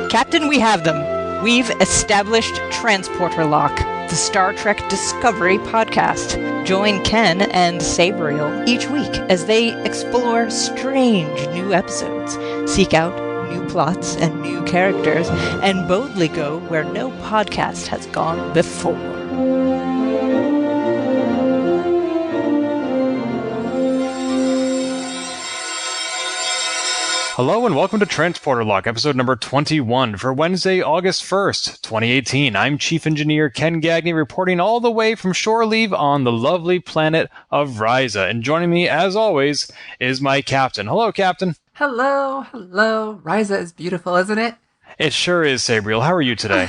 Captain, we have them. We've established Transporter Lock, the Star Trek Discovery podcast. Join Ken and Sabriel each week as they explore strange new episodes, seek out new plots and new characters, and boldly go where no podcast has gone before. Hello and welcome to Transporter Lock, episode number 21 for Wednesday, August 1st, 2018. I'm Chief Engineer Ken Gagney reporting all the way from shore leave on the lovely planet of Risa. And joining me, as always, is my captain. Hello, Captain. Hello. Risa is beautiful, isn't it? It sure is, Sabriel. How are you today?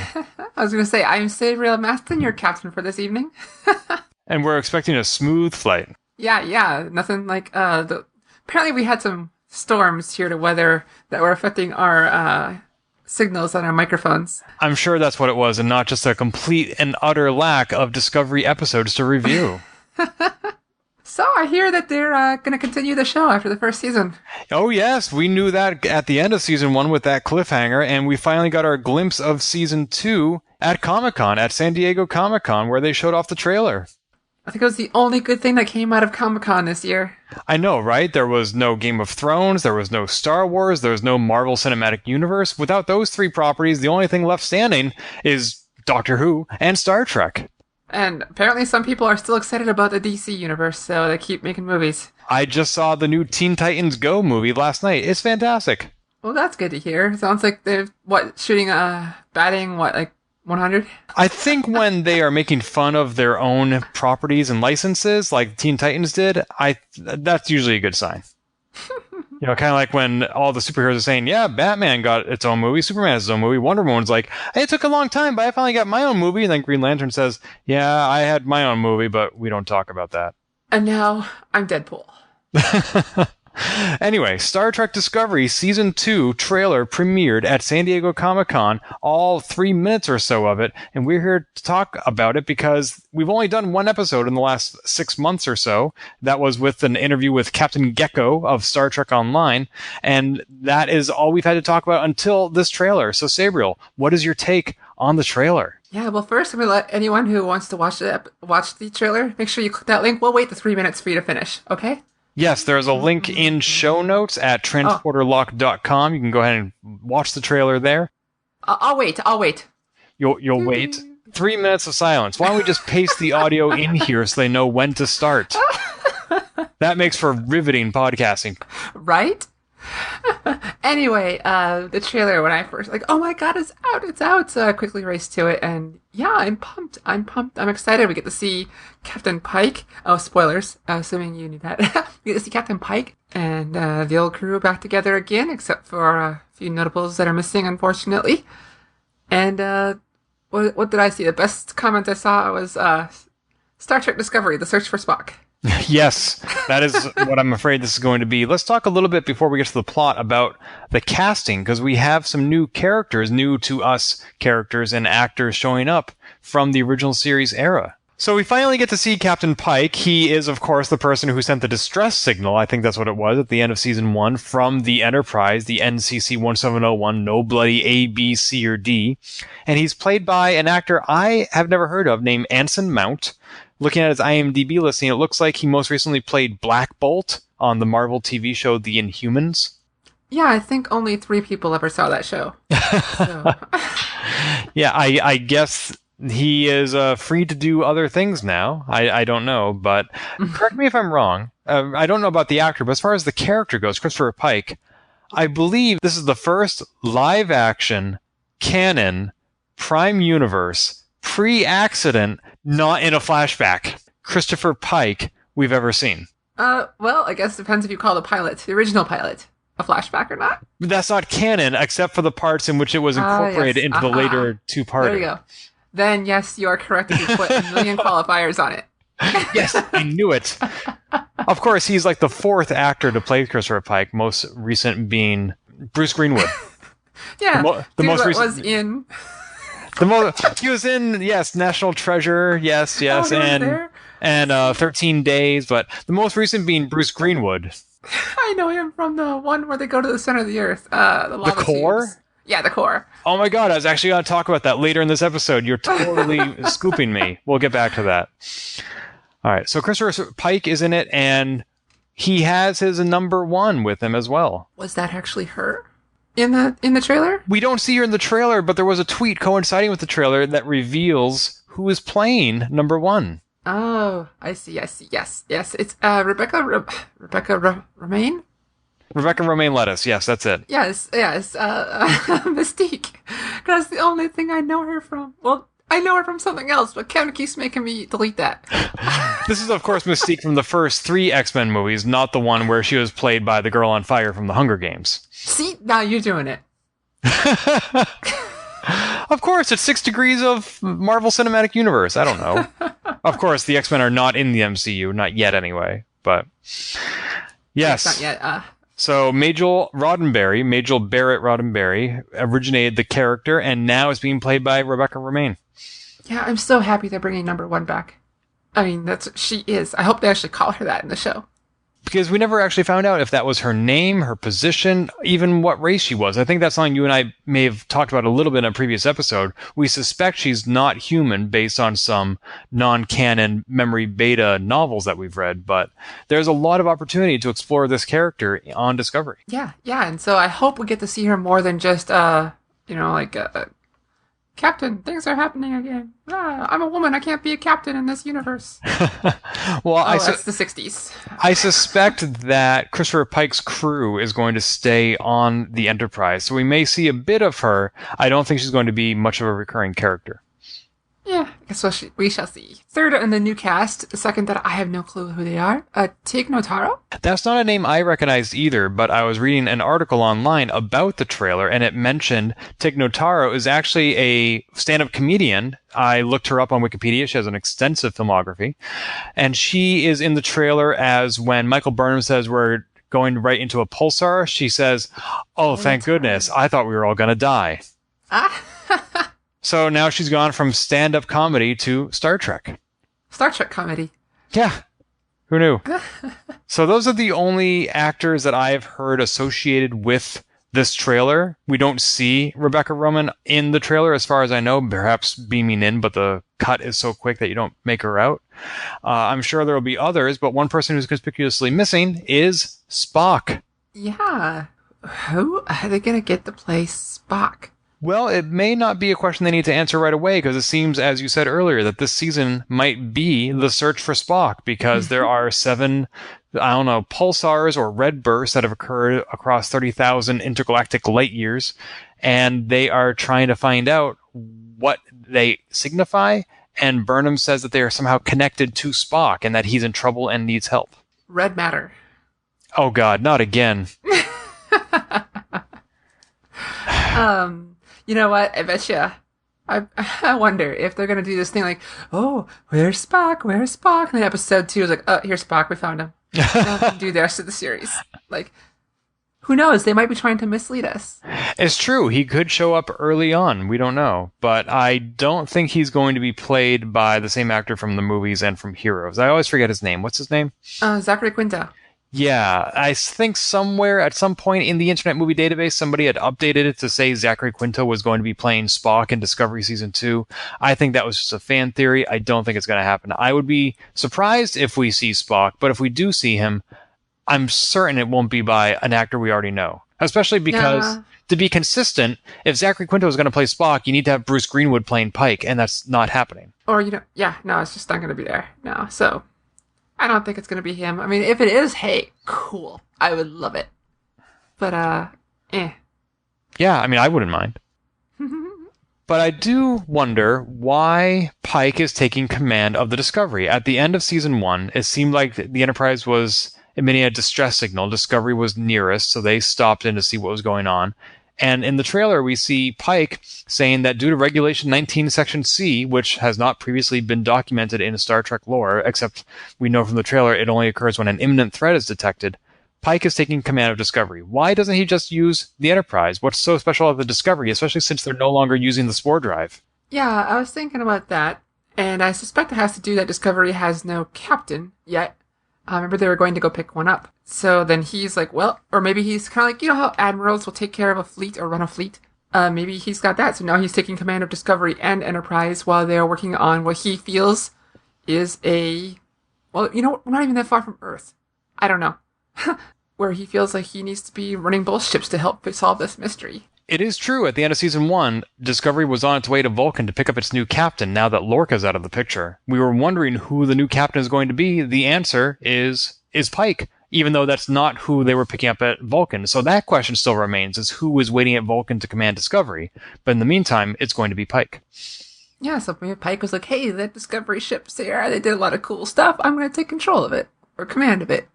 I was going to say, I'm Sabriel Maston, your captain for this evening. And we're expecting a smooth flight. Yeah. Nothing like, apparently we had some storms here to weather that were affecting our signals on our microphones. I'm sure that's what it was, and not just a complete and utter lack of Discovery episodes to review. So I hear that they're going to continue the show after the first season. Oh yes, we knew that at the end of season 1 with that cliffhanger, and we finally got our glimpse of season 2 at Comic-Con, at San Diego Comic-Con, where they showed off the trailer. I think it was the only good thing that came out of Comic-Con this year. I know, right? There was no Game of Thrones, there was no Star Wars, there was no Marvel Cinematic Universe. Without those three properties, the only thing left standing is Doctor Who and Star Trek. And apparently some people are still excited about the DC universe, so they keep making movies. I just saw the new Teen Titans Go movie last night. It's fantastic. Well, that's good to hear. Sounds like they're, batting, like 100? I think when they are making fun of their own properties and licenses, like Teen Titans did, that's usually a good sign. You know, kind of like when all the superheroes are saying, yeah, Batman got its own movie, Superman has his own movie, Wonder Woman's like, hey, it took a long time, but I finally got my own movie. And then Green Lantern says, yeah, I had my own movie, but we don't talk about that. And now I'm Deadpool. Anyway, Star Trek Discovery Season 2 trailer premiered at San Diego Comic-Con, all 3 minutes or so of it, and we're here to talk about it because we've only done one episode in the last 6 months or so. That was with an interview with Captain Gecko of Star Trek Online, and that is all we've had to talk about until this trailer. So, Sabriel, what is your take on the trailer? Yeah, well, first, I'm going to let anyone who wants to watch the trailer, make sure you click that link. We'll wait the 3 minutes for you to finish, okay? Yes, there's a link in show notes at transporterlock.com. You can go ahead and watch the trailer there. I'll wait. You'll wait. 3 minutes of silence. Why don't we just paste the audio in here so they know when to start? That makes for riveting podcasting. Right? Anyway, the trailer, when I first, oh my god, it's out. So I quickly raced to it, and yeah, I'm pumped. I'm excited. We get to see Captain Pike. Oh, spoilers, assuming you knew that. We get to see Captain Pike and the old crew back together again, except for a few notables that are missing, unfortunately. And what did I see? The best comment I saw was Star Trek Discovery, The Search for Spock. Yes, that is what I'm afraid this is going to be. Let's talk a little bit before we get to the plot about the casting, because we have some new characters, new to us characters and actors showing up from the original series era. So we finally get to see Captain Pike. He is, of course, the person who sent the distress signal, I think that's what it was, at the end of Season 1, from the Enterprise, the NCC 1701, no bloody A, B, C, or D. And he's played by an actor I have never heard of named Anson Mount. Looking at his IMDb listing, it looks like he most recently played Black Bolt on the Marvel TV show The Inhumans. Yeah, I think only 3 people ever saw that show. So. Yeah, I guess he is free to do other things now. I don't know, but correct me if I'm wrong. I don't know about the actor, but as far as the character goes, Christopher Pike, I believe this is the first live-action, canon, Prime Universe, pre-accident, not in a flashback, Christopher Pike we've ever seen. Well, I guess it depends if you call the original pilot, a flashback or not. That's not canon, except for the parts in which it was incorporated into the later two-parter. There you go. Then, yes, you are correct if you put a million qualifiers on it. Yes, I knew it. Of course, he's like the 4th actor to play Christopher Pike, most recent being Bruce Greenwood. Yeah, the most recent was in... He was in, yes, National Treasure, yes, and 13 Days, but the most recent being Bruce Greenwood. I know him from the one where they go to the center of the earth, the lava core? tubes. Yeah, the core. Oh my god, I was actually going to talk about that later in this episode. You're totally scooping me. We'll get back to that. All right, so Christopher Pike is in it, and he has his number one with him as well. Was that actually her in the trailer? We don't see her in the trailer, but there was a tweet coinciding with the trailer that reveals who is playing number one. Oh, I see. Yes. It's Rebecca Romaine? Rebecca Romaine Lettuce. Yes, that's it. Yes. Mystique. That's the only thing I know her from. Well, I know her from something else, but Kevin keeps making me delete that. This is, of course, Mystique from the first 3 X-Men movies, not the one where she was played by the girl on fire from the Hunger Games. See? Now you're doing it. Of course, it's 6 degrees of Marvel Cinematic Universe. I don't know. Of course, the X-Men are not in the MCU, not yet anyway, but yes. Not yet. So Majel Barrett Roddenberry originated the character, and now it's being played by Rebecca Romaine. Yeah, I'm so happy they're bringing number one back. I mean, that's what she is. I hope they actually call her that in the show. Because we never actually found out if that was her name, her position, even what race she was. I think that's something you and I may have talked about a little bit in a previous episode. We suspect she's not human based on some non-canon memory beta novels that we've read, but there's a lot of opportunity to explore this character on Discovery. Yeah, and so I hope we get to see her more than just, Captain, things are happening again. I'm a woman. I can't be a captain in this universe. Well, that's the 60s. I suspect that Christopher Pike's crew is going to stay on the Enterprise, so we may see a bit of her. I don't think she's going to be much of a recurring character. Yeah, I guess we shall see. Third in the new cast, the second that I have no clue who they are, Tig Notaro. That's not a name I recognized either, but I was reading an article online about the trailer, and it mentioned Tig Notaro is actually a stand-up comedian. I looked her up on Wikipedia. She has an extensive filmography, and she is in the trailer as when Michael Burnham says we're going right into a pulsar, she says, "Oh, thank goodness, I thought we were all going to die." So now she's gone from stand-up comedy to Star Trek. Star Trek comedy. Yeah. Who knew? So those are the only actors that I've heard associated with this trailer. We don't see Rebecca Romaine in the trailer as far as I know, perhaps beaming in, but the cut is so quick that you don't make her out. I'm sure there will be others, but one person who's conspicuously missing is Spock. Yeah. Who are they going to get to play Spock? Well, it may not be a question they need to answer right away, because it seems, as you said earlier, that this season might be the search for Spock, because there are 7, pulsars or red bursts that have occurred across 30,000 intergalactic light years, and they are trying to find out what they signify, and Burnham says that they are somehow connected to Spock, and that he's in trouble and needs help. Red matter. Oh god, not again. You know what? I bet you. I wonder if they're going to do this thing like, oh, where's Spock? Where's Spock? And then episode 2 is like, oh, here's Spock. We found him. Do the rest of the series. Like, who knows? They might be trying to mislead us. It's true. He could show up early on. We don't know. But I don't think he's going to be played by the same actor from the movies and from Heroes. I always forget his name. What's his name? Zachary Quinto. Yeah, I think somewhere at some point in the Internet Movie Database, somebody had updated it to say Zachary Quinto was going to be playing Spock in Discovery Season 2. I think that was just a fan theory. I don't think it's going to happen. I would be surprised if we see Spock, but if we do see him, I'm certain it won't be by an actor we already know. Especially because, to be consistent, if Zachary Quinto is going to play Spock, you need to have Bruce Greenwood playing Pike, and that's not happening. Or, it's just not going to be there. No, so I don't think it's going to be him. I mean, if it is, hey, cool. I would love it. But, Yeah, I mean, I wouldn't mind. But I do wonder why Pike is taking command of the Discovery. At the end of Season 1, it seemed like the Enterprise was emitting a distress signal. Discovery was nearest, so they stopped in to see what was going on. And in the trailer, we see Pike saying that due to Regulation 19 Section C, which has not previously been documented in Star Trek lore, except we know from the trailer it only occurs when an imminent threat is detected, Pike is taking command of Discovery. Why doesn't he just use the Enterprise? What's so special about the Discovery, especially since they're no longer using the Spore Drive? Yeah, I was thinking about that, and I suspect it has to do that Discovery has no captain yet. I remember they were going to go pick one up. So then he's like, well, or maybe he's kind of like, how admirals will take care of a fleet or run a fleet? maybe he's got that. So now he's taking command of Discovery and Enterprise while they're working on what he feels is well, we're not even that far from Earth. I don't know. Where he feels like he needs to be running both ships to help solve this mystery. It is true. At the end of Season 1, Discovery was on its way to Vulcan to pick up its new captain now that Lorca's out of the picture. We were wondering who the new captain is going to be. The answer is Pike, even though that's not who they were picking up at Vulcan. So that question still remains, is who is waiting at Vulcan to command Discovery? But in the meantime, it's going to be Pike. Yeah, so Pike was like, hey, that Discovery ship's here. They did a lot of cool stuff. I'm going to take control of it, or command of it.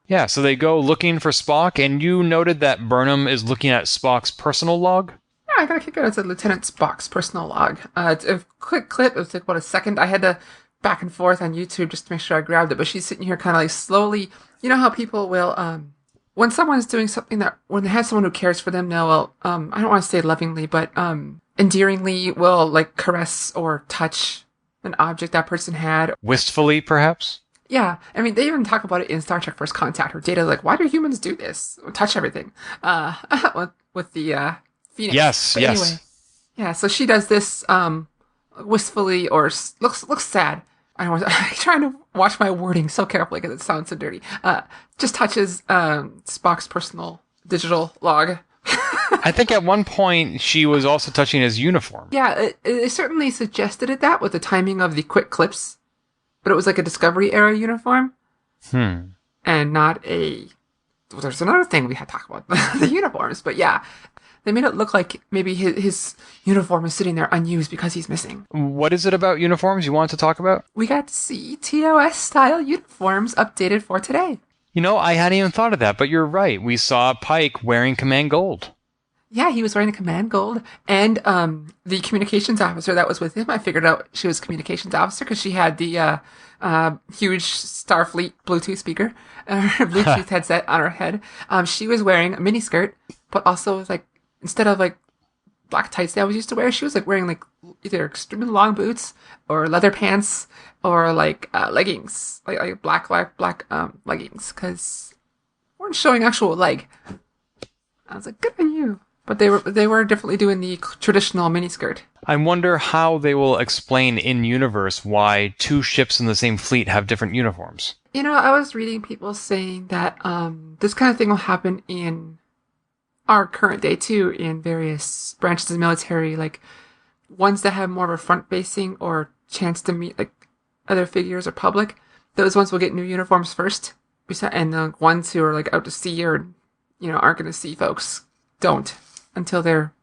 Yeah, so they go looking for Spock, and you noted that Burnham is looking at Spock's personal log? Yeah, I got to kick out. It's Lieutenant Spock's personal log. It's a quick clip. It was like, about a second. I had to back and forth on YouTube just to make sure I grabbed it, but she's sitting here kind of like slowly. You know how people will, when someone's doing something when they have someone who cares for them, they'll, I don't want to say lovingly, but endearingly will like caress or touch an object that person had. Wistfully, perhaps? Yeah, I mean, they even talk about it in Star Trek First Contact, where Data's like, why do humans do this? Touch everything. With the Phoenix. Yes, but yes. Anyway, yeah, so she does this wistfully or looks sad. I'm trying to watch my wording so carefully because it sounds so dirty. Just touches Spock's personal digital log. I think at one point she was also touching his uniform. Yeah, it certainly suggested that with the timing of the quick clips. But it was like a Discovery era uniform. And not well, there's another thing we had to talk about, the uniforms. But yeah, they made it look like maybe his uniform is sitting there unused because he's missing. What is it about uniforms you want to talk about? We got to see TOS-style uniforms updated for today. I hadn't even thought of that, but you're right. We saw Pike wearing Command Gold. Yeah, he was wearing a Command Gold, and the communications officer that was with him, I figured out she was a communications officer because she had the huge Starfleet Bluetooth speaker, Bluetooth headset on her head. She was wearing a miniskirt, but also like instead of like black tights that I was used to wear, she was like wearing like either extremely long boots or leather pants or like leggings, like black leggings, because weren't showing actual leg. I was like, good on you. But they were definitely doing the traditional miniskirt. I wonder how they will explain in universe why two ships in the same fleet have different uniforms. I was reading people saying that this kind of thing will happen in our current day too, in various branches of the military, like ones that have more of a front-facing or chance to meet like other figures or public. Those ones will get new uniforms first, and the ones who are like out to sea or aren't going to see folks don't until they're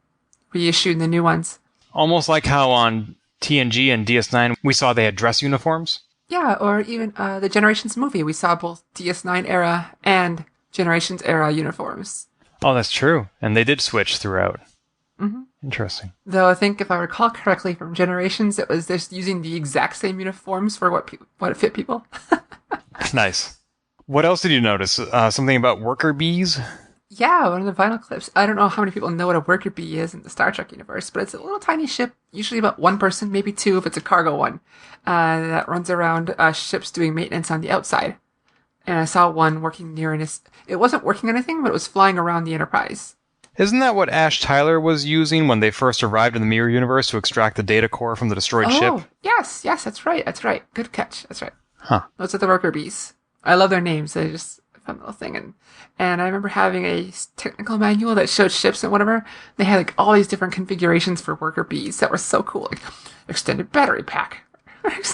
reissued in the new ones. Almost like how on TNG and DS9 we saw they had dress uniforms. Yeah, or even the Generations movie. We saw both DS9 era and Generations era uniforms. Oh, that's true. And they did switch throughout. Mm-hmm. Interesting. Though I think if I recall correctly from Generations, it was just using the exact same uniforms for what fit people. Nice. What else did you notice? Something about worker bees? Yeah, one of the final clips. I don't know how many people know what a worker bee is in the Star Trek universe, but it's a little tiny ship, usually about one person, maybe two if it's a cargo one, that runs around ships doing maintenance on the outside. And I saw one working near it wasn't working on anything, but it was flying around the Enterprise. Isn't that what Ash Tyler was using when they first arrived in the Mirror Universe to extract the data core from the destroyed ship? Oh, yes, that's right. Good catch, that's right. Huh. Those are the worker bees. I love their names. They're just a fun little thing. And I remember having a technical manual that showed ships and whatever. They had like all these different configurations for worker bees that were so cool. Like extended battery pack.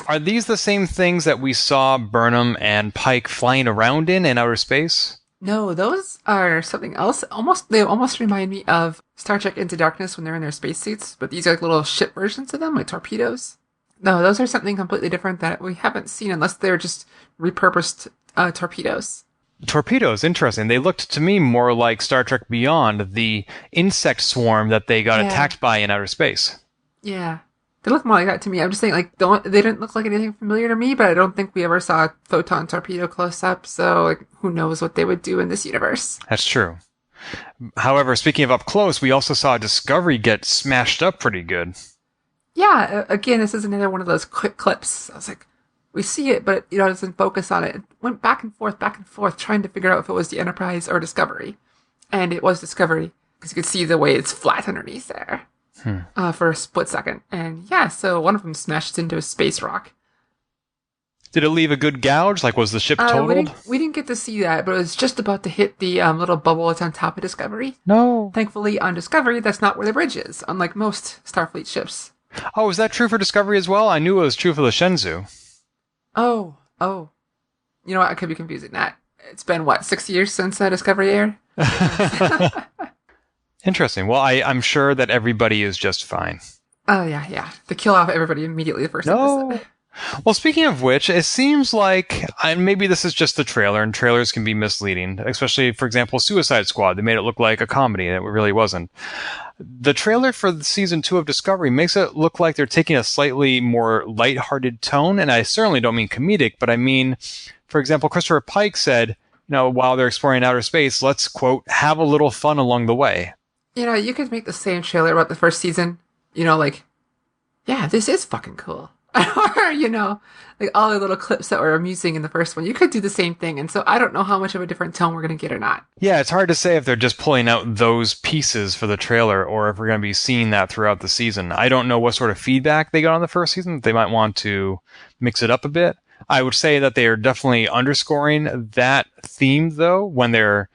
Are these the same things that we saw Burnham and Pike flying around in outer space? No, those are something else. They almost remind me of Star Trek Into Darkness when they're in their spacesuits, but these are like little ship versions of them, like torpedoes. No, those are something completely different that we haven't seen unless they're just repurposed torpedoes. Torpedoes, interesting. They looked to me more like Star Trek Beyond, the insect swarm that they got attacked by in outer space. Yeah. They look more like that to me. I'm just saying, like, they didn't look like anything familiar to me, but I don't think we ever saw a photon torpedo close up, so, like, who knows what they would do in this universe. That's true. However, speaking of up close, we also saw Discovery get smashed up pretty good. Yeah, again, this is another one of those quick clips. I was like, we see it, but it doesn't focus on it. It went back and forth, trying to figure out if it was the Enterprise or Discovery. And it was Discovery, because you could see the way it's flat underneath there for a split second. And yeah, so one of them smashed into a space rock. Did it leave a good gouge? Like, was the ship totaled? We didn't get to see that, but it was just about to hit the little bubble that's on top of Discovery. No. Thankfully, on Discovery, that's not where the bridge is, unlike most Starfleet ships. Oh, is that true for Discovery as well? I knew it was true for the Shenzhou. Oh. You know what? I could be confusing that. It's been, 6 years since Discovery aired? Interesting. Well, I'm sure that everybody is just fine. Oh, yeah. They kill off everybody immediately the first episode. Well, speaking of which, it seems like, and maybe this is just the trailer, and trailers can be misleading, especially, for example, Suicide Squad. They made it look like a comedy, and it really wasn't. The trailer for the season 2 of Discovery makes it look like they're taking a slightly more lighthearted tone, and I certainly don't mean comedic, but I mean, for example, Christopher Pike said, while they're exploring outer space, let's, quote, have a little fun along the way. You could make the same trailer about the first season, yeah, this is fucking cool. Or, like all the little clips that were amusing in the first one. You could do the same thing. And so I don't know how much of a different tone we're going to get or not. Yeah, it's hard to say if they're just pulling out those pieces for the trailer or if we're going to be seeing that throughout the season. I don't know what sort of feedback they got on the first season. They might want to mix it up a bit. I would say that they are definitely underscoring that theme, though, when they're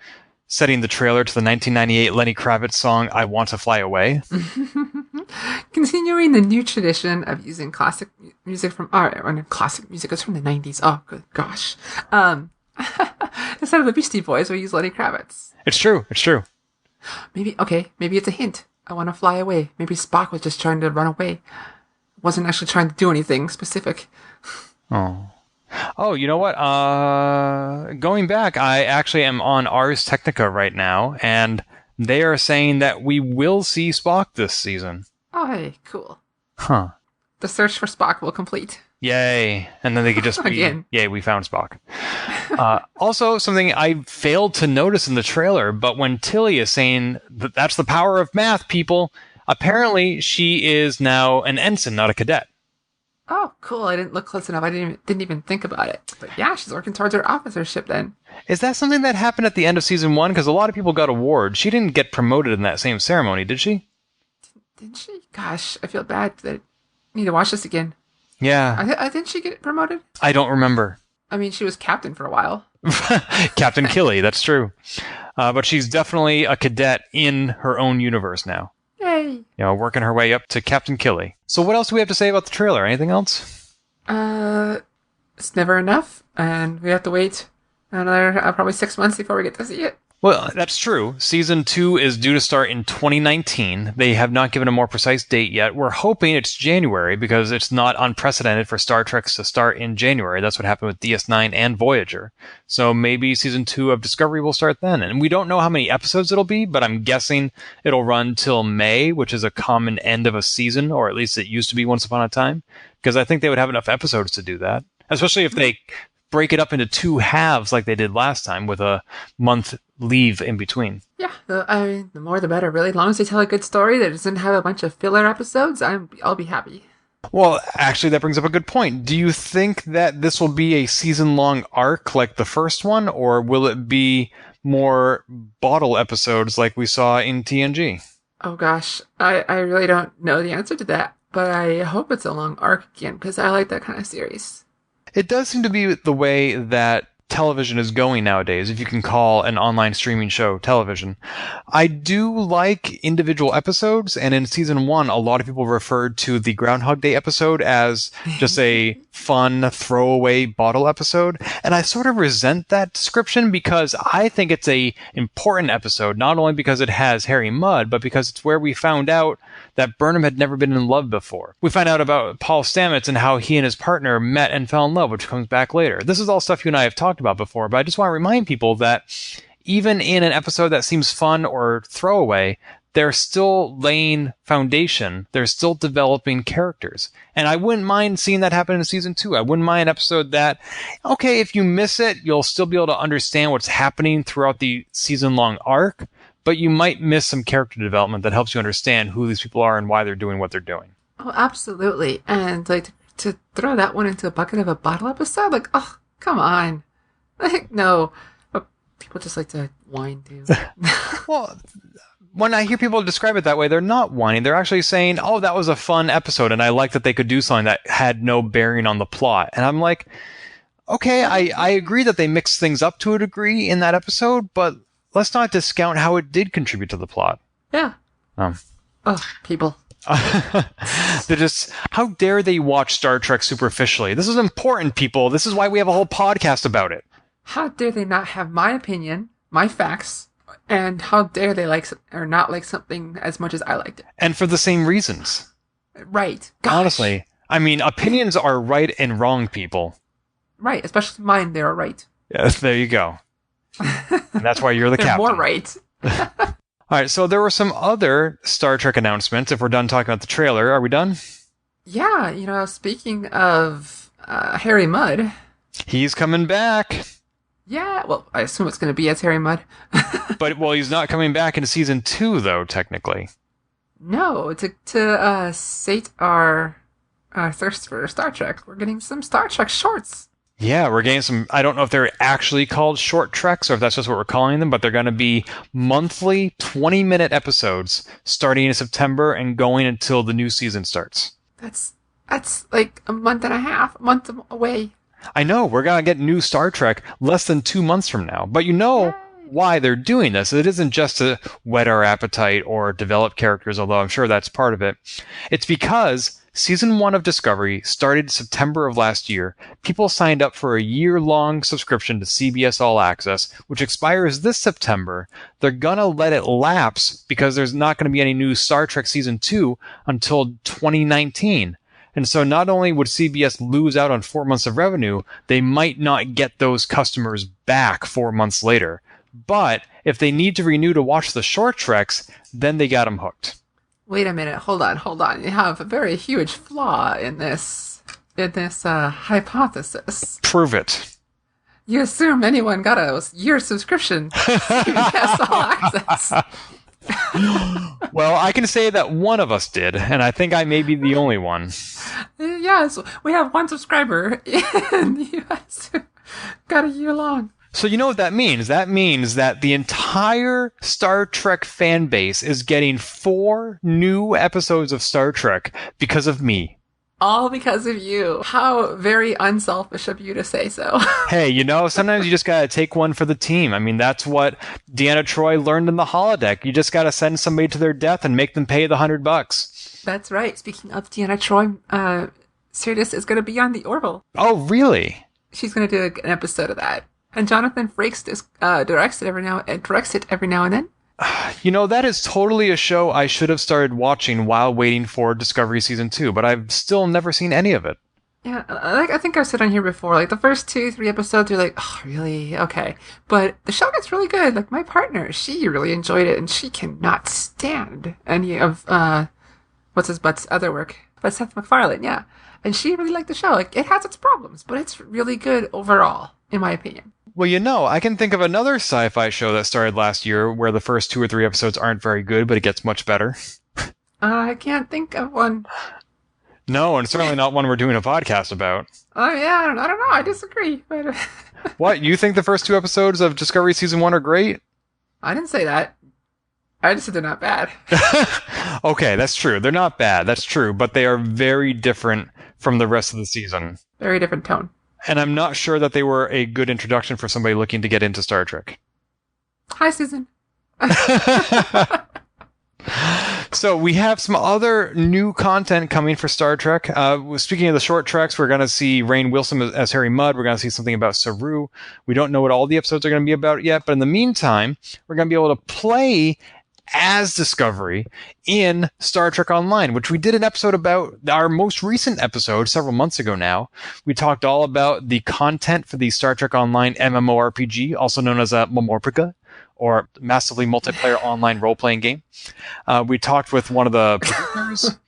setting the trailer to the 1998 Lenny Kravitz song, I Want to Fly Away. Continuing the new tradition of using classic music from classic music is from the 90s. Oh, good gosh. Instead of the Beastie Boys, we use Lenny Kravitz. It's true. Maybe it's a hint. I want to fly away. Maybe Spock was just trying to run away. Wasn't actually trying to do anything specific. Oh, you know what? Going back, I actually am on Ars Technica right now, and they are saying that we will see Spock this season. Oh, hey, cool. Huh. The search for Spock will complete. Yay. And then they could just be, Again. Yay, we found Spock. Also, something I failed to notice in the trailer, but when Tilly is saying that that's the power of math, people, apparently she is now an ensign, not a cadet. Oh, cool. I didn't look close enough. I didn't even think about it. But yeah, she's working towards her officership then. Is that something that happened at the end of season 1? Because a lot of people got awards. She didn't get promoted in that same ceremony, did she? Didn't she? Gosh, I feel bad that I need to watch this again. Yeah. Didn't she get promoted? I don't remember. I mean, she was captain for a while. Captain Killy, that's true. But she's definitely a cadet in her own universe now. Yay. Working her way up to Captain Killy. So what else do we have to say about the trailer? Anything else? It's never enough, and we have to wait another probably 6 months before we get to see it. Well, that's true. Season 2 is due to start in 2019. They have not given a more precise date yet. We're hoping it's January because it's not unprecedented for Star Trek to start in January. That's what happened with DS9 and Voyager. So maybe Season 2 of Discovery will start then. And we don't know how many episodes it'll be, but I'm guessing it'll run till May, which is a common end of a season, or at least it used to be once upon a time. Because I think they would have enough episodes to do that. Especially if they break it up into 2 halves like they did last time with a month leave in between. Yeah, the more the better, really. As long as they tell a good story that doesn't have a bunch of filler episodes, I'll be happy. Well, actually, that brings up a good point. Do you think that this will be a season-long arc like the first one, or will it be more bottle episodes like we saw in TNG? Oh gosh, I really don't know the answer to that, but I hope it's a long arc again, because I like that kind of series. It does seem to be the way that television is going nowadays, if you can call an online streaming show television. I do like individual episodes, and in season 1, a lot of people referred to the Groundhog Day episode as just a fun throwaway bottle episode, and I sort of resent that description because I think it's a important episode, not only because it has Harry Mudd, but because it's where we found out that Burnham had never been in love before. We find out about Paul Stamets and how he and his partner met and fell in love, which comes back later. This is all stuff you and I have talked about before, but I just want to remind people that even in an episode that seems fun or throwaway, they're still laying foundation. They're still developing characters. And I wouldn't mind seeing that happen in season 2. I wouldn't mind an episode that, okay, if you miss it, you'll still be able to understand what's happening throughout the season-long arc, but you might miss some character development that helps you understand who these people are and why they're doing what they're doing. Oh, absolutely. And to throw that one into a bucket of a bottle episode, oh, come on. No. But people just like to whine too. Well, when I hear people describe it that way, they're not whining. They're actually saying, oh, that was a fun episode, and I like that they could do something that had no bearing on the plot. And I'm like, okay, I agree that they mixed things up to a degree in that episode, but let's not discount how it did contribute to the plot. Yeah. Oh, people. They're just, how dare they watch Star Trek superficially? This is important, people. This is why we have a whole podcast about it. How dare they not have my opinion, my facts, and how dare they like or not like something as much as I liked it? And for the same reasons. Right. Gosh. Honestly, I mean, opinions are right and wrong, people. Right, especially mine, they're right. Yes, there you go. And that's why you're the they're captain. More right. All right, so there were some other Star Trek announcements. If we're done talking about the trailer, are we done? Yeah, speaking of Harry Mudd. He's coming back. Yeah, well, I assume it's going to be as Harry Mudd. But, he's not coming back in season 2, though, technically. No, to sate our thirst for Star Trek, we're getting some Star Trek shorts. Yeah, we're getting some, I don't know if they're actually called short treks or if that's just what we're calling them, but they're going to be monthly 20-minute episodes starting in September and going until the new season starts. That's like a month and a half, a month away. I know, we're going to get new Star Trek less than 2 months from now, but why they're doing this. It isn't just to whet our appetite or develop characters, although I'm sure that's part of it. It's because Season 1 of Discovery started September of last year. People signed up for a year-long subscription to CBS All Access, which expires this September. They're gonna let it lapse because there's not gonna be any new Star Trek Season 2 until 2019. And so not only would CBS lose out on 4 months of revenue, they might not get those customers back 4 months later. But if they need to renew to watch the short treks, then they got them hooked. Wait a minute, hold on. You have a very huge flaw in this hypothesis. Prove it. You assume anyone got a year subscription to CBS All Access. Well, I can say that one of us did, and I think I may be the only one. Yes, we have one subscriber in the US who got a year long. So you know what that means? That means that the entire Star Trek fan base is getting 4 new episodes of Star Trek because of me. All because of you. How very unselfish of you to say so. Hey, sometimes you just gotta take one for the team. I mean, that's what Deanna Troi learned in the holodeck. You just gotta send somebody to their death and make them pay the $100. That's right. Speaking of Deanna Troi, Sirius is going to be on the Orville. Oh, really? She's going to do an episode of that. And Jonathan Frakes directs it every now and then. That is totally a show I should have started watching while waiting for Discovery Season 2, but I've still never seen any of it. Yeah, I think I've said on here before, the first 2-3 episodes, you're like, oh, really? Okay. But the show gets really good. My partner, she really enjoyed it, and she cannot stand any of, what's his butt's other work? But Seth MacFarlane, yeah. And she really liked the show. It has its problems, but it's really good overall, in my opinion. Well, I can think of another sci-fi show that started last year where the first 2 or 3 episodes aren't very good, but it gets much better. I can't think of one. No, and certainly not one we're doing a podcast about. Oh, yeah, I don't know. I disagree. But What? You think the first 2 episodes of Discovery Season 1 are great? I didn't say that. I just said they're not bad. Okay, that's true. They're not bad. That's true. But they are very different from the rest of the season. Very different tone. And I'm not sure that they were a good introduction for somebody looking to get into Star Trek. Hi, Susan. So we have some other new content coming for Star Trek. Speaking of the short treks, we're going to see Rainn Wilson as Harry Mudd. We're going to see something about Saru. We don't know what all the episodes are going to be about yet, but in the meantime, we're going to be able to play as Discovery in Star Trek Online, which we did an episode about, our most recent episode several months ago now. We talked all about the content for the Star Trek Online MMORPG, also known as Momorpika, or massively multiplayer online role-playing game. We talked with one of the producers,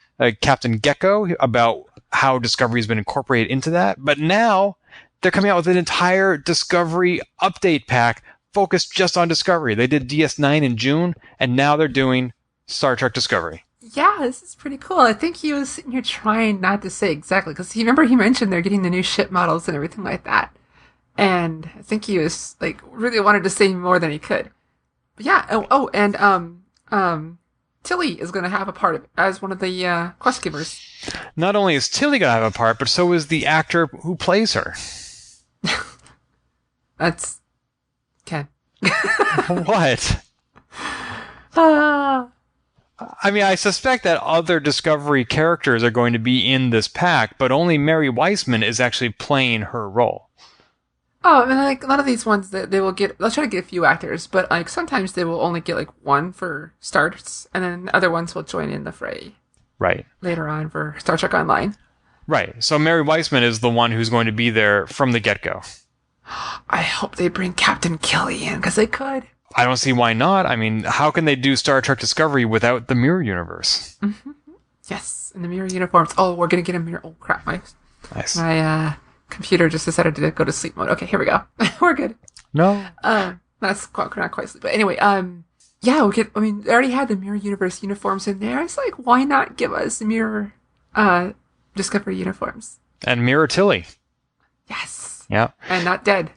Captain Gecko, about how Discovery has been incorporated into that. But now they're coming out with an entire Discovery update pack focused just on Discovery. They did DS9 in June, and now they're doing Star Trek Discovery. Yeah, this is pretty cool. I think he was sitting here trying not to say exactly, because he mentioned they're getting the new ship models and everything like that. And I think he was, really wanted to say more than he could. But yeah, Tilly is going to have a part of it as one of the quest givers. Not only is Tilly going to have a part, but so is the actor who plays her. That's Ken. What? I mean, I suspect that other Discovery characters are going to be in this pack, but only Mary Weissman is actually playing her role. Oh, and like a lot of these ones that they'll try to get a few actors, but like sometimes they will only get like one for starts, and then other ones will join in the fray. Right. Later on for Star Trek Online. Right. So Mary Weissman is the one who's going to be there from the get-go. I hope they bring Captain Kelly in, because they could. I don't see why not. I mean, how can they do Star Trek Discovery without the Mirror Universe? Mm-hmm. Yes, and the mirror uniforms. Oh, we're going to get a mirror. Oh, crap. My computer just decided to go to sleep mode. Okay, here we go. We're good. No. That's not quite sleep. But anyway, they already had the Mirror Universe uniforms in there. It's like, why not give us Mirror Discovery uniforms? And Mirror Tilly. Yes. Yeah. And not dead.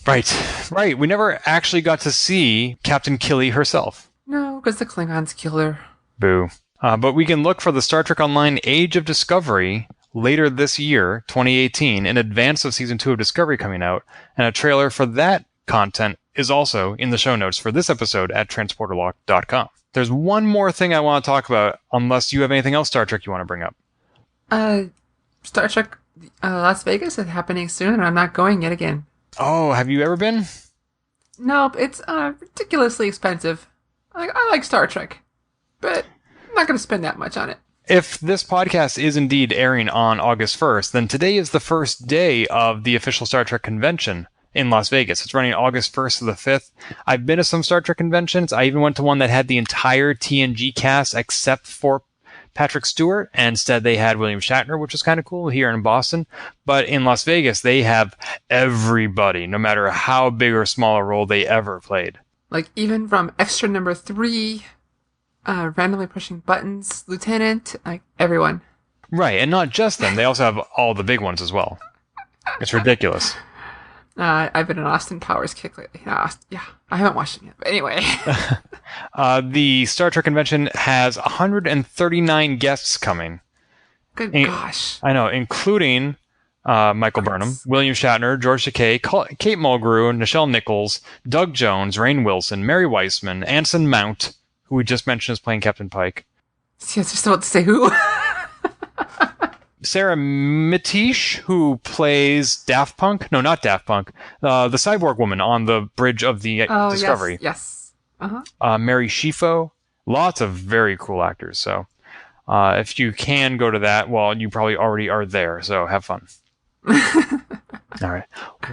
Right. We never actually got to see Captain Killy herself. No, because the Klingons killed her. Boo. But we can look for the Star Trek Online Age of Discovery later this year, 2018, in advance of Season 2 of Discovery coming out, and a trailer for that content is also in the show notes for this episode at transporterlock.com. There's one more thing I want to talk about, unless you have anything else Star Trek you want to bring up. Star Trek Las Vegas is happening soon, and I'm not going yet again. Oh, have you ever been? Nope, it's ridiculously expensive. I like Star Trek, but I'm not going to spend that much on it. If this podcast is indeed airing on August 1st, then today is the first day of the official Star Trek convention in Las Vegas. It's running August 1st to the 5th. I've been to some Star Trek conventions. I even went to one that had the entire TNG cast except for Patrick Stewart, and instead they had William Shatner, which was kind of cool here in Boston. But in Las Vegas, they have everybody, no matter how big or small a role they ever played. Like even from extra number 3, randomly pushing buttons, Lieutenant, like everyone. Right, and not just them. They also have all the big ones as well. It's ridiculous. I've been an Austin Powers kick lately. Yeah, I haven't watched it yet. But anyway. The Star Trek convention has 139 guests coming. Good gosh. I know, including Michael Burnham, William Shatner, George Takei, Kate Mulgrew, Nichelle Nichols, Doug Jones, Rainn Wilson, Mary Weissman, Anson Mount, who we just mentioned is playing Captain Pike. See, I was just about to say who. Sarah Mitish, who plays Daft Punk. No, not Daft Punk. The cyborg woman on the bridge of the Discovery. Yes. Uh-huh. Mary Shifo. Lots of very cool actors. So if you can go to that, well, you probably already are there. So have fun. All right.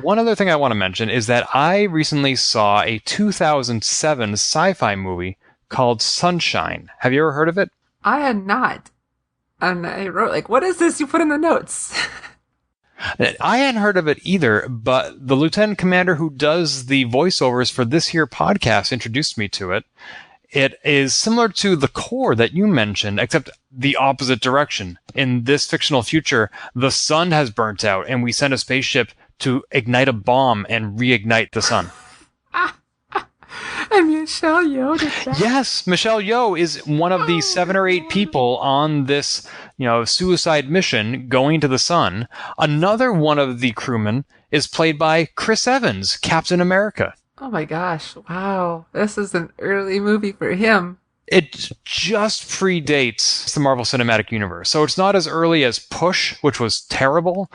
One other thing I want to mention is that I recently saw a 2007 sci-fi movie called Sunshine. Have you ever heard of it? I had not. And I wrote, like, what is this you put in the notes? I hadn't heard of it either, but the lieutenant commander who does the voiceovers for this here podcast introduced me to it. It is similar to The Core that you mentioned, except the opposite direction. In this fictional future, the sun has burnt out, and we send a spaceship to ignite a bomb and reignite the sun. And Michelle Yeoh did that. Yes, Michelle Yeoh is one of the 7 or 8 people on this, suicide mission going to the sun. Another one of the crewmen is played by Chris Evans, Captain America. Oh my gosh. Wow. This is an early movie for him. It just predates the Marvel Cinematic Universe. So it's not as early as Push, which was terrible.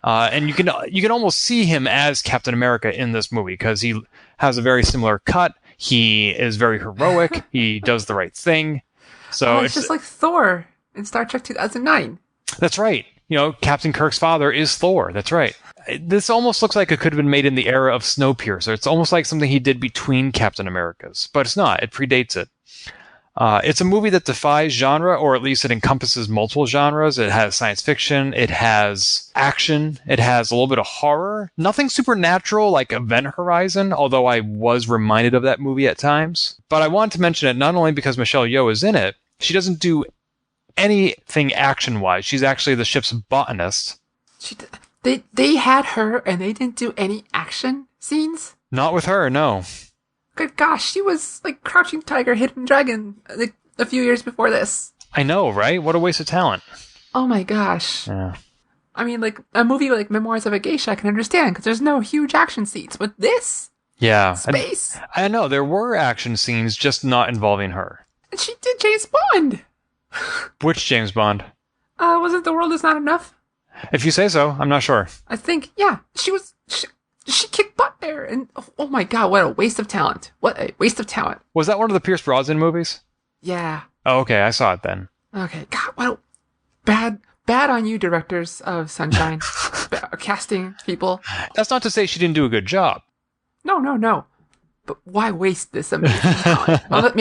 And you can almost see him as Captain America in this movie because he has a very similar cut. He is very heroic. He does the right thing. So it's just like Thor in Star Trek 2009. That's right. Captain Kirk's father is Thor. That's right. This almost looks like it could have been made in the era of Snowpiercer. It's almost like something he did between Captain Americas, but it's not. It predates it. It's a movie that defies genre, or at least it encompasses multiple genres. It has science fiction. It has action. It has a little bit of horror. Nothing supernatural like Event Horizon, although I was reminded of that movie at times. But I wanted to mention it not only because Michelle Yeoh is in it. She doesn't do anything action-wise. She's actually the ship's botanist. They had her and they didn't do any action scenes? Not with her, no. good gosh, she was like Crouching Tiger, Hidden Dragon like a few years before this. I know, right? What a waste of talent. Oh my gosh. Yeah. I mean, like, a movie like Memoirs of a Geisha I can understand, because there's no huge action scenes. But this? Yeah. Space? I know, there were action scenes, just not involving her. And she did James Bond! Which James Bond? Wasn't The World Is Not Enough? If you say so, I'm not sure. I think, yeah. She kicked butt there. And, oh my god, what a waste of talent. What a waste of talent. Was that one of the Pierce Brosnan movies? Yeah. Oh, okay, I saw it then. Okay, god, what a... Bad on you, directors of Sunshine. Casting people. That's not to say she didn't do a good job. No. But why waste this amazing talent? Well,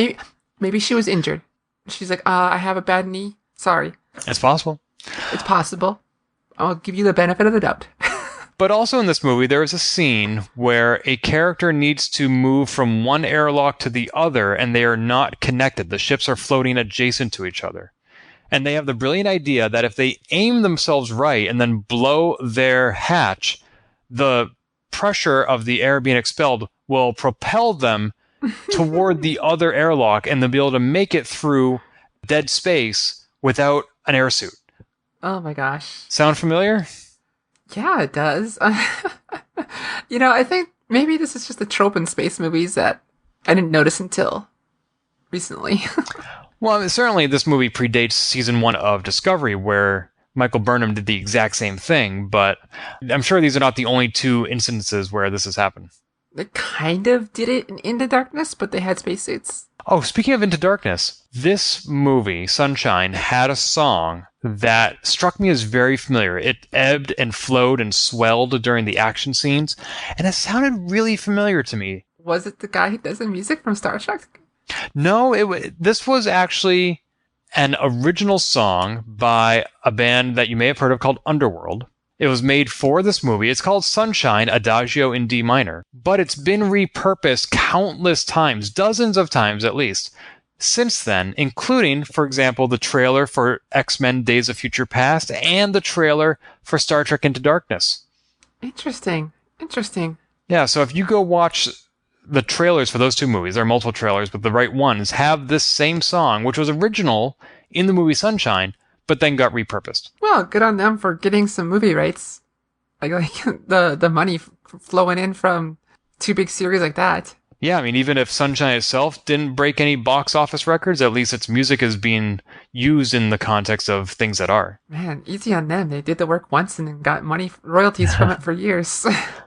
maybe she was injured. She's like, I have a bad knee. Sorry. It's possible. It's possible. I'll give you the benefit of the doubt. But also in this movie, there is a scene where a character needs to move from one airlock to the other, and they are not connected. The ships are floating adjacent to each other. And they have the brilliant idea that if they aim themselves right and then blow their hatch, the pressure of the air being expelled will propel them toward the other airlock, and they'll be able to make it through dead space without an air suit. Oh my gosh. Sound familiar? Yeah, it does. I think maybe this is just a trope in space movies that I didn't notice until recently. Well, certainly this movie predates season 1 of Discovery, where Michael Burnham did the exact same thing, but I'm sure these are not the only 2 instances where this has happened. They kind of did it in Into Darkness, but they had spacesuits. Oh, speaking of Into Darkness, this movie, Sunshine, had a song that struck me as very familiar. It ebbed and flowed and swelled during the action scenes, and it sounded really familiar to me. Was it the guy who does the music from Star Trek? No, this was actually an original song by a band that you may have heard of called Underworld. It was made for this movie. It's called Sunshine, Adagio in D minor, but it's been repurposed countless times, dozens of times at least, since then, including, for example, the trailer for X-Men Days of Future Past and the trailer for Star Trek Into Darkness. Interesting. Yeah, so if you go watch the trailers for those 2 movies, there are multiple trailers, but the right ones have this same song, which was original in the movie Sunshine, but then got repurposed. Well, good on them for getting some movie rights. Like the money flowing in from 2 big series like that. Yeah, I mean, even if Sunshine itself didn't break any box office records, at least its music is being used in the context of things that are. Man, easy on them. They did the work once and then got royalties from it for years.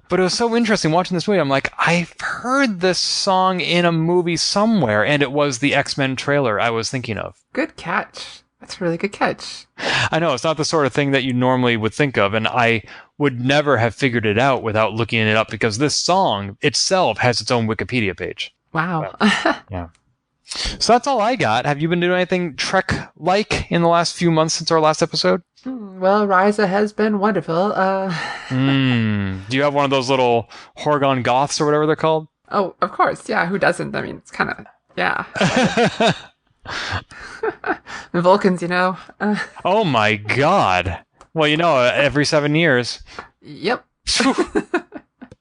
But it was so interesting watching this movie. I'm like, I've heard this song in a movie somewhere, and it was the X-Men trailer I was thinking of. Good catch. That's a really good catch. I know, it's not the sort of thing that you normally would think of, and I would never have figured it out without looking it up, because this song itself has its own Wikipedia page. Wow. Yeah. So that's all I got. Have you been doing anything Trek-like in the last few months since our last episode? Well, Ryza has been wonderful. Do you have one of those little Horgon Goths or whatever they're called? Oh, of course. Yeah, who doesn't? I mean, it's kind of, yeah. The Vulcans, Oh my god. Well, every 7 years. Yep.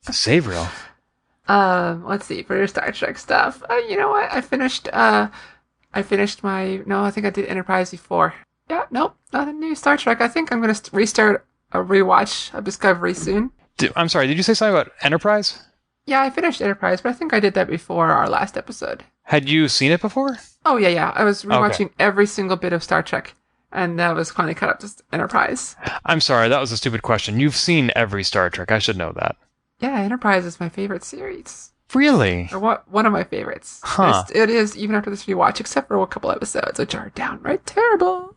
Sabriel. Let's see, for your Star Trek stuff. You know what? I finished I think I did Enterprise before. Yeah, nope, nothing new Star Trek. I think I'm going to restart a rewatch of Discovery soon. I'm sorry, did you say something about Enterprise? Yeah, I finished Enterprise, but I think I did that before our last episode. Had you seen it before? Oh, yeah. I was rewatching every single bit of Star Trek, and that was finally caught up to Enterprise. I'm sorry, that was a stupid question. You've seen every Star Trek. I should know that. Yeah, Enterprise is my favorite series. Really? Or one of my favorites. Huh. It is, even after this rewatch, except for a couple episodes, which are downright terrible.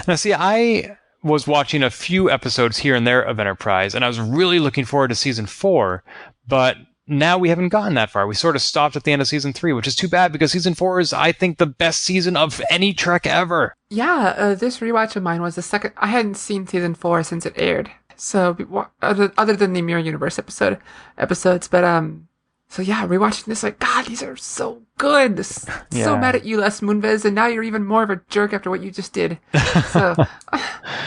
Now, see, I was watching a few episodes here and there of Enterprise, and I was really looking forward to season 4, but now we haven't gotten that far. We sort of stopped at the end of season 3, which is too bad, because season 4 is, I think, the best season of any Trek ever. Yeah, this rewatch of mine was the second. I hadn't seen season 4 since it aired. So, other than the Mirror Universe episodes, but, so yeah, rewatching this, like, God, these are so good. So mad at you, Les Moonves, and now you're even more of a jerk after what you just did. So,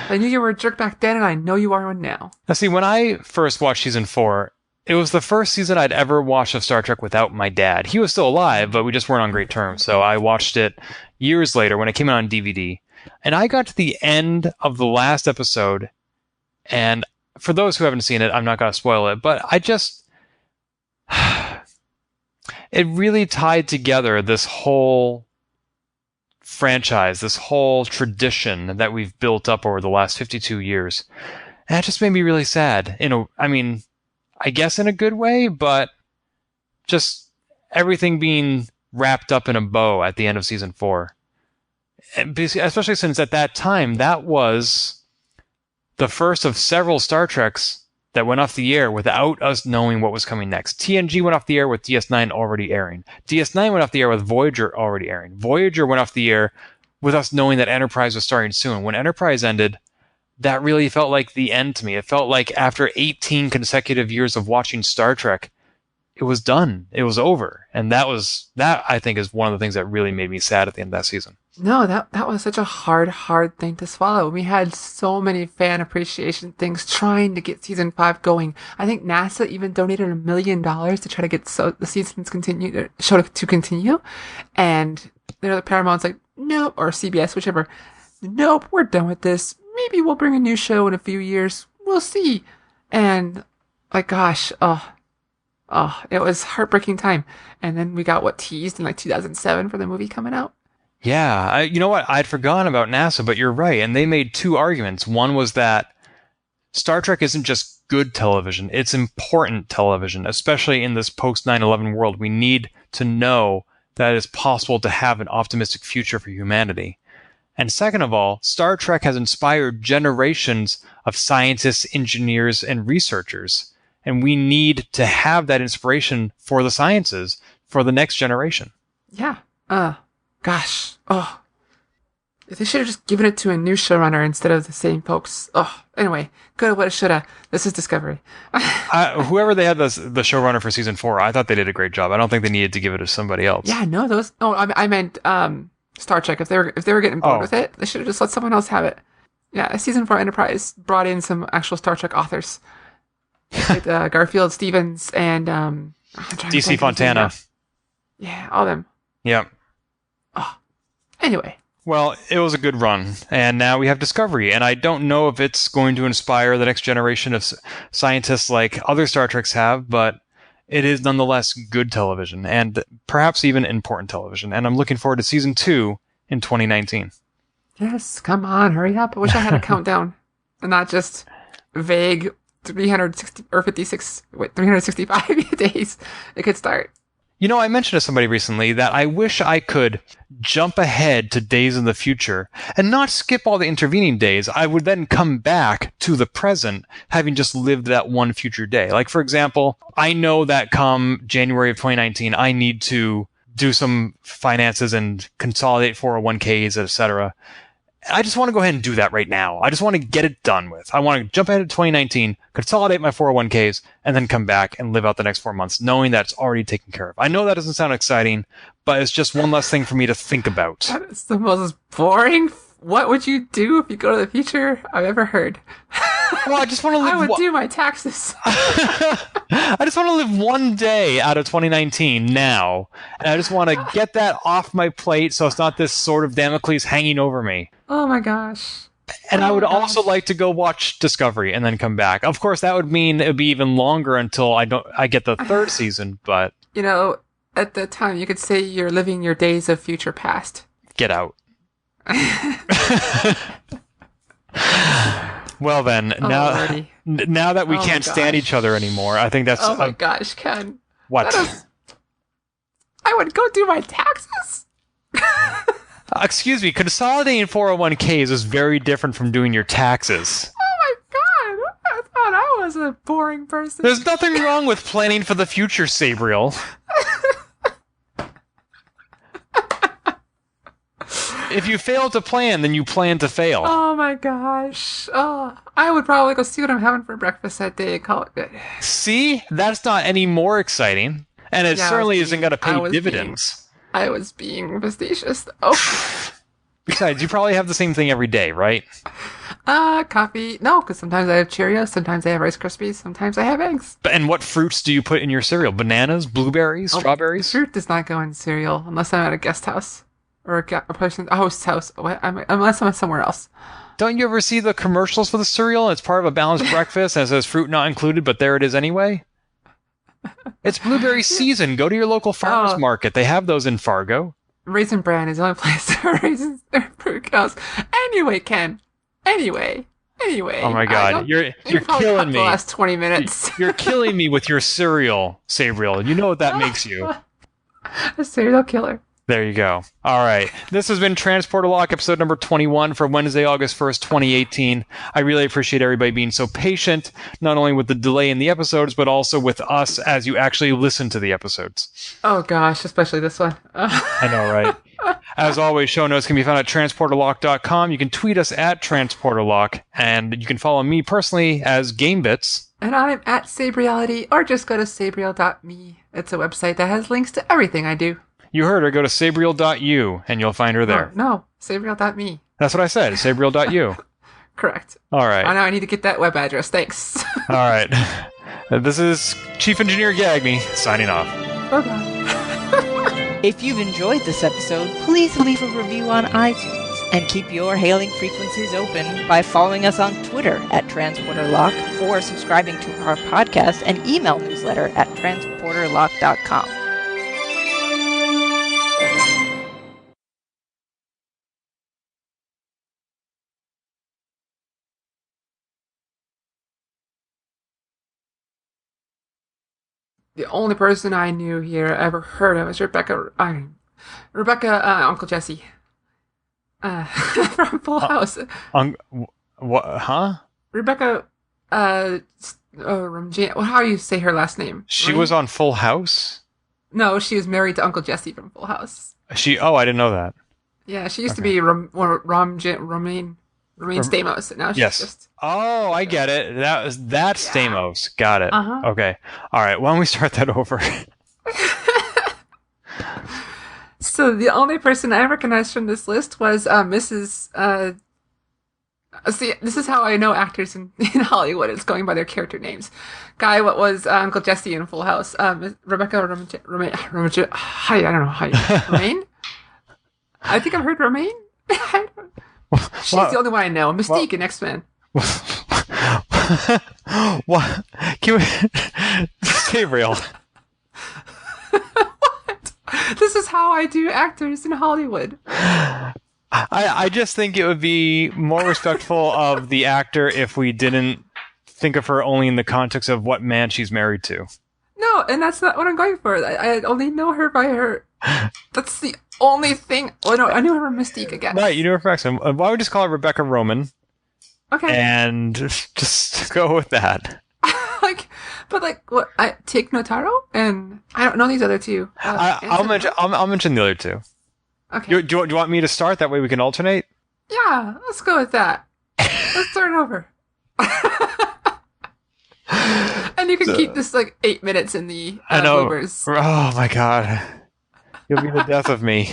I knew you were a jerk back then, and I know you are one now. Now, see, when I first watched season 4, it was the first season I'd ever watched of Star Trek without my dad. He was still alive, but we just weren't on great terms. So I watched it years later when it came out on DVD. And I got to the end of the last episode, and for those who haven't seen it, I'm not going to spoil it, but I just... it really tied together this whole franchise, this whole tradition that we've built up over the last 52 years. And that just made me really sad. I guess in a good way, but just everything being wrapped up in a bow at the end of season 4. And especially since at that time, that was the first of several Star Treks that went off the air without us knowing what was coming next. TNG went off the air with DS9 already airing. DS9 went off the air with Voyager already airing. Voyager went off the air with us knowing that Enterprise was starting soon. When Enterprise ended, that really felt like the end to me. It felt like after 18 consecutive years of watching Star Trek, it was done. It was over. And that I think is one of the things that really made me sad at the end of that season. No, that was such a hard thing to swallow. We had so many fan appreciation things trying to get season 5 going. I think NASA even donated $1 million to try to get the seasons show to continue. And the Paramount's like, nope, or CBS, whichever. Nope, we're done with this. Maybe we'll bring a new show in a few years. We'll see. And like, gosh, it was heartbreaking time. And then we got teased in like 2007 for the movie coming out. Yeah, you know what? I'd forgotten about NASA, but you're right. And they made two arguments. One was that Star Trek isn't just good television. It's important television, especially in this post 9/11 world. We need to know that it is possible to have an optimistic future for humanity. And second of all, Star Trek has inspired generations of scientists, engineers, and researchers. And we need to have that inspiration for the sciences for the next generation. Yeah. Gosh. Oh. They should have just given it to a new showrunner instead of the same folks. Oh. Anyway, coulda, woulda, shoulda. This is Discovery. Whoever they had the showrunner for season 4, I thought they did a great job. I don't think they needed to give it to somebody else. Yeah, no, those... Oh, I meant Star Trek. If they were getting bored with it, they should have just let someone else have it. Yeah, season 4 Enterprise brought in some actual Star Trek authors. Like Garfield Stevens and... DC Fontana. Yeah, all them. Yep. Oh. Anyway. Well, it was a good run, and now we have Discovery, and I don't know if it's going to inspire the next generation of scientists like other Star Treks have, but it is nonetheless good television, and perhaps even important television, and I'm looking forward to Season 2 in 2019. Yes, come on, hurry up. I wish I had a countdown, and not just vague 365 days it could start. You know, I mentioned to somebody recently that I wish I could jump ahead to days in the future and not skip all the intervening days. I would then come back to the present, having just lived that one future day. Like, for example, I know that come January of 2019, I need to do some finances and consolidate 401ks, etc. I just want to go ahead and do that right now. I just want to get it done with. I want to jump ahead to 2019, consolidate my 401ks, and then come back and live out the next 4 months, knowing that it's already taken care of. I know that doesn't sound exciting, but it's just one less thing for me to think about. That is the most boring. What would you do if you go to the future I've ever heard? Well, I just want to live. I would do my taxes. I just want to live one day out of 2019 now, and I just want to get that off my plate so it's not this sword of Damocles hanging over me. Oh my gosh. And I would also like to go watch Discovery and then come back. Of course, that would mean it would be even longer until I get the third season, but... You know, at the time, you could say you're living your days of future past. Get out. Well then, now that we can't stand each other anymore, I think that's... Oh my gosh, Ken. What? I would go do my taxes? Excuse me, consolidating 401ks is very different from doing your taxes. Oh my god, I thought I was a boring person. There's nothing wrong with planning for the future, Sabriel. If you fail to plan, then you plan to fail. Oh my gosh. Oh, I would probably go see what I'm having for breakfast that day and call it good. See? That's not any more exciting. And it certainly isn't going to pay dividends. I was being facetious, though. Besides, you probably have the same thing every day, right? Coffee. No, because sometimes I have Cheerios, sometimes I have Rice Krispies, sometimes I have eggs. And what fruits do you put in your cereal? Bananas, blueberries, strawberries? Fruit does not go in cereal unless I'm at a guest house or a host's house. Unless I'm somewhere else. Don't you ever see the commercials for the cereal? It's part of a balanced breakfast and it says fruit not included, but there it is anyway. It's blueberry season. Go to your local farmer's market. They have those in Fargo. Raisin Bran is the only place where raisins or fruit goes. Anyway, Ken. Anyway. Oh my God, you're killing me. The last 20 minutes. You're killing me with your cereal, Sabriel. You know what that makes you. A serial killer. There you go. All right. This has been Transporter Lock, episode number 21 for Wednesday, August 1st, 2018. I really appreciate everybody being so patient, not only with the delay in the episodes, but also with us as you actually listen to the episodes. Oh gosh, especially this one. I know, right? As always, show notes can be found at transporterlock.com. You can tweet us at transporterlock, and you can follow me personally as Gamebits. And I'm at Sabriality, or just go to sabriel.me. It's a website that has links to everything I do. You heard her. Go to sabriel.u, and you'll find her there. No, sabriel.me. That's what I said, sabriel.u. Correct. All right. Oh, now I need to get that web address. Thanks. All right. This is Chief Engineer Gagme signing off. Bye-bye. If you've enjoyed this episode, please leave a review on iTunes and keep your hailing frequencies open by following us on Twitter at TransporterLock or subscribing to our podcast and email newsletter at transporterlock.com. The only person I knew here ever heard of was Rebecca, Uncle Jesse, from Full House. What? Huh? Rebecca, how do you say her last name? She was on Full House? No, she was married to Uncle Jesse from Full House. Oh, I didn't know that. Yeah, she used to be Romaine Stamos, and now she's just... Oh, I get it. That's Stamos. Got it. Uh-huh. Okay. All right. Why don't we start that over? So the only person I recognized from this list was Mrs. See, this is how I know actors in Hollywood. It's going by their character names. Guy, what was Uncle Jesse in Full House? Rebecca Romaine. Hi, I don't know how. Romaine? I think I've heard Romaine. She's the only one I know. Mystique in X-Men. What? Can we... Gabriel. What? This is how I do actors in Hollywood. I just think it would be more respectful of the actor if we didn't think of her only in the context of what man she's married to. No, and that's not what I'm going for. I only know her by her... That's the only thing... Oh, no, I knew her from Mystique again. Right, you knew her from X-Men. Why don't we just call her Rebecca Roman? Okay. And just go with that. What? Take Notaro? And I don't know these other two. I'll mention the other two. Okay. Do you want me to start? That way we can alternate? Yeah, let's go with that. Let's start over. And you can keep this 8 minutes in the I know. bloopers. Oh my god. You'll be the death of me.